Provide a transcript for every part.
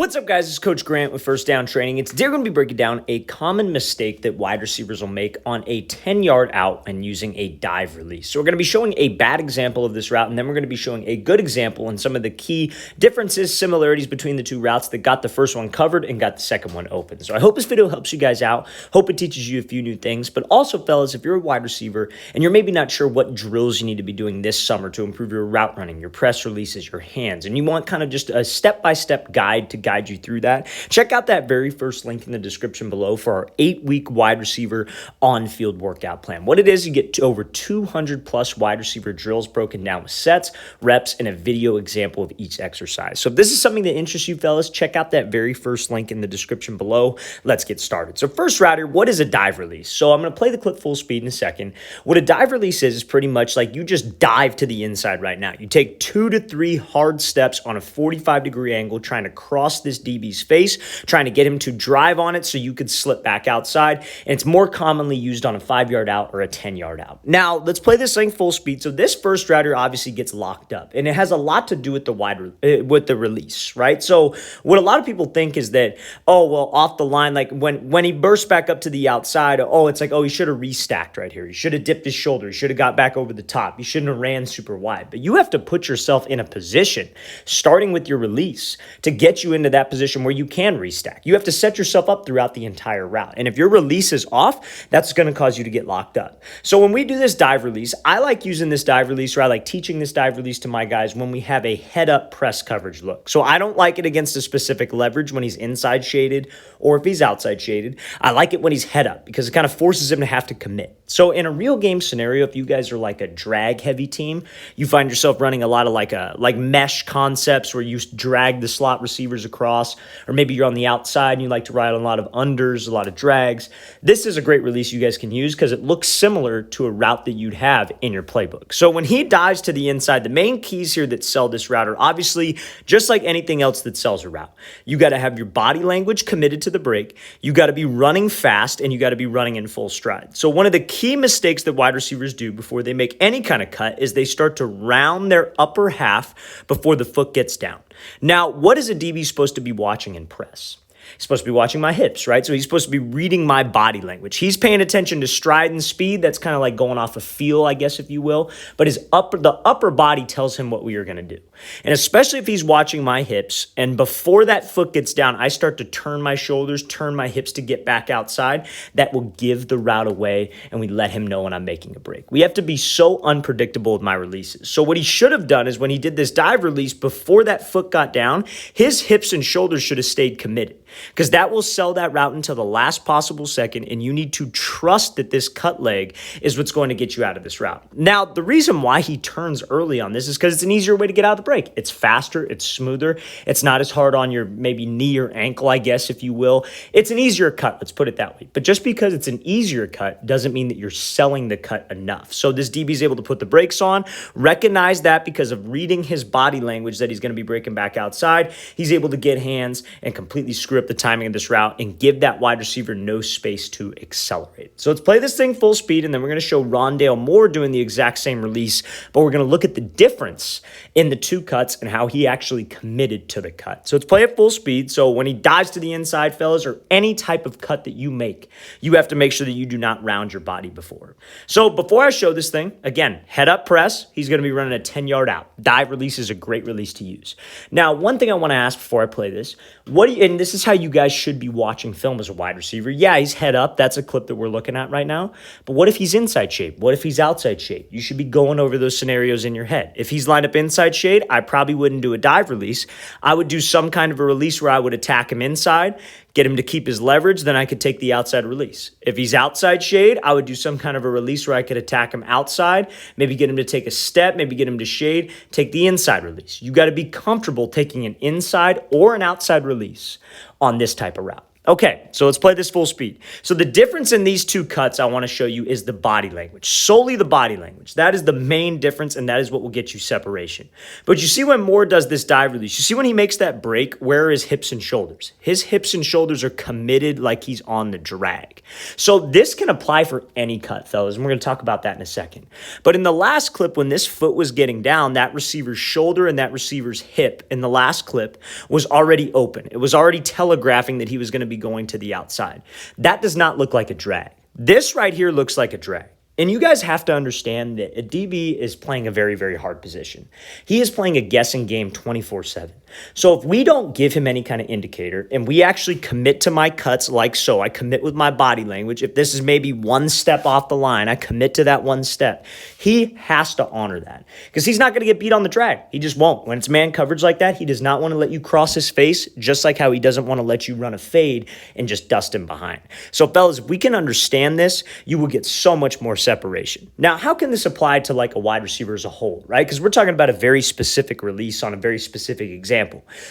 What's up, guys? It's Coach Grant with First Down Training. And today we're going to be breaking down a common mistake that wide receivers will make on a 10-yard out and using a dive release. So we're going to be showing a bad example of this route, and then we're going to be showing a good example and some of the key differences, similarities between the two routes that got the first one covered and got the second one open. So I hope this video helps you guys out. Hope it teaches you a few new things. But also, fellas, if you're a wide receiver and you're maybe not sure what drills you need to be doing this summer to improve your route running, your press releases, your hands, and you want kind of just a step-by-step guide to guide you through that, check out that very first link in the description below for our 8-week wide receiver on-field workout plan. What it is, you get over 200 plus wide receiver drills broken down with sets, reps, and a video example of each exercise. So if this is something that interests you, fellas, check out that very first link in the description below. Let's get started. So first router, what is a dive release? So I'm going to play the clip full speed in a second. What a dive release is pretty much like you just dive to the inside right now. You take 2 to 3 hard steps on a 45-degree angle trying to cross this DB's face, trying to get him to drive on it so you could slip back outside. And it's more commonly used on a 5-yard out or a 10-yard out. Now, let's play this thing full speed. So this first router obviously gets locked up, and it has a lot to do with the release, right? So what a lot of people think is that, oh, well, off the line, like when he bursts back up to the outside, it's like, oh, he should have restacked right here. He should have dipped his shoulder. He should have got back over the top. He shouldn't have ran super wide. But you have to put yourself in a position, starting with your release, to get you into that position where you can restack. You have to set yourself up throughout the entire route. And if your release is off, that's going to cause you to get locked up. So when we do this dive release, I like using this dive release, or I like teaching this dive release to my guys when we have a head up press coverage look. So I don't like it against a specific leverage when he's inside shaded or if he's outside shaded. I like it when he's head up because it kind of forces him to have to commit. So in a real game scenario, if you guys are like a drag heavy team, you find yourself running a lot of like mesh concepts where you drag the slot receivers across, or maybe you're on the outside and you like to ride on a lot of unders, a lot of drags. This is a great release you guys can use because it looks similar to a route that you'd have in your playbook. So when he dives to the inside, the main keys here that sell this route are obviously just like anything else that sells a route. You got to have your body language committed to the break. You got to be running fast, and you got to be running in full stride. So one of the key mistakes that wide receivers do before they make any kind of cut is they start to round their upper half before the foot gets down. Now, what is a DB supposed to be watching in press? He's supposed to be watching my hips, right? So he's supposed to be reading my body language. He's paying attention to stride and speed. That's kind of like going off a feel, I guess, if you will. But the upper body tells him what we are going to do. And especially if he's watching my hips, and before that foot gets down, I start to turn my shoulders, turn my hips to get back outside, that will give the route away, and we let him know when I'm making a break. We have to be so unpredictable with my releases. So what he should have done is when he did this dive release, before that foot got down, his hips and shoulders should have stayed committed, because that will sell that route until the last possible second, and you need to trust that this cut leg is what's going to get you out of this route. Now, the reason why he turns early on this is because it's an easier way to get out of the break. It's faster, it's smoother, it's not as hard on your maybe knee or ankle, I guess, if you will. It's an easier cut, let's put it that way. But just because it's an easier cut doesn't mean that you're selling the cut enough. So this DB is able to put the brakes on, recognize that because of reading his body language that he's going to be breaking back outside, he's able to get hands and completely screw up the timing of this route and give that wide receiver no space to accelerate. So let's play this thing full speed, and then we're going to show Rondale Moore doing the exact same release, but we're going to look at the difference in the two cuts and how he actually committed to the cut. So let's play at full speed. So when he dives to the inside, fellas, or any type of cut that you make, you have to make sure that you do not round your body before. So before I show this thing, again, head up press, he's going to be running a 10-yard out. Dive release is a great release to use. Now, one thing I want to ask before I play this, and this is how you guys should be watching film as a wide receiver. Yeah, he's head up. That's a clip that we're looking at right now. But what if he's inside shade? What if he's outside shade? You should be going over those scenarios in your head. If he's lined up inside shade, I probably wouldn't do a dive release. I would do some kind of a release where I would attack him inside, get him to keep his leverage, then I could take the outside release. If he's outside shade, I would do some kind of a release where I could attack him outside, maybe get him to take a step, maybe get him to shade, take the inside release. You got to be comfortable taking an inside or an outside release on this type of route. Okay, so let's play this full speed. So the difference in these two cuts I want to show you is the body language, solely the body language. That is the main difference, and that is what will get you separation. But you see when Moore does this dive release, you see when he makes that break, where are his hips and shoulders? His hips and shoulders are committed like he's on the drag. So this can apply for any cut, fellas, and we're going to talk about that in a second. But in the last clip, when this foot was getting down, that receiver's shoulder and that receiver's hip in the last clip was already open. It was already telegraphing that he was going to be going to the outside. That does not look like a drag. This right here looks like a drag. And you guys have to understand that a DB is playing a very, very hard position. He is playing a guessing game 24/7. So if we don't give him any kind of indicator and we actually commit to my cuts like so, I commit with my body language. If this is maybe one step off the line, I commit to that one step. He has to honor that because he's not going to get beat on the drag. He just won't. When it's man coverage like that, he does not want to let you cross his face, just like how he doesn't want to let you run a fade and just dust him behind. So fellas, if we can understand this, you will get so much more separation. Now, how can this apply to like a wide receiver as a whole, right? Because we're talking about a very specific release on a very specific example.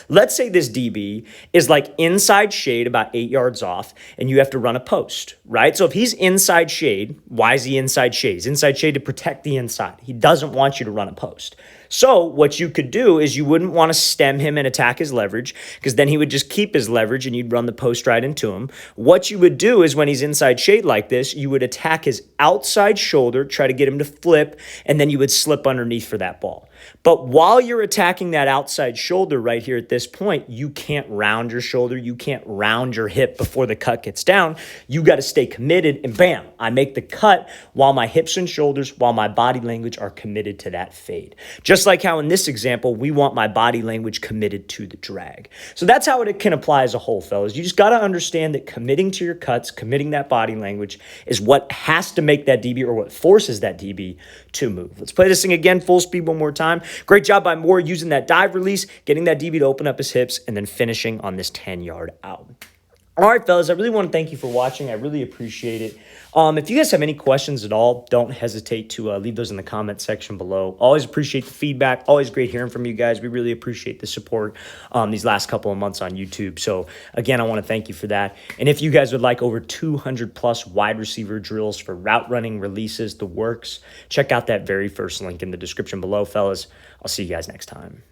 Let's say this DB is like inside shade about 8 yards off and you have to run a post, right? So if he's inside shade, why is he inside shade? He's inside shade to protect the inside. He doesn't want you to run a post. So what you could do is you wouldn't want to stem him and attack his leverage because then he would just keep his leverage and you'd run the post right into him. What you would do is when he's inside shade like this, you would attack his outside shoulder, try to get him to flip, and then you would slip underneath for that ball. But while you're attacking that outside shoulder right here at this point, you can't round your shoulder. You can't round your hip before the cut gets down. You got to stay committed and bam, I make the cut while my hips and shoulders, while my body language are committed to that fade. Just like how in this example, we want my body language committed to the drag. So that's how it can apply as a whole, fellas. You just got to understand that committing to your cuts, committing that body language is what has to make that DB or what forces that DB to move. Let's play this thing again, full speed one more time. Great job by Moore using that dive release, getting that DB to open up his hips, and then finishing on this 10-yard out. All right, fellas, I really want to thank you for watching. I really appreciate it. If you guys have any questions at all, don't hesitate to leave those in the comment section below. Always appreciate the feedback. Always great hearing from you guys. We really appreciate the support these last couple of months on YouTube. So, again, I want to thank you for that. And if you guys would like over 200-plus wide receiver drills for route running, releases, the works, check out that very first link in the description below, fellas. I'll see you guys next time.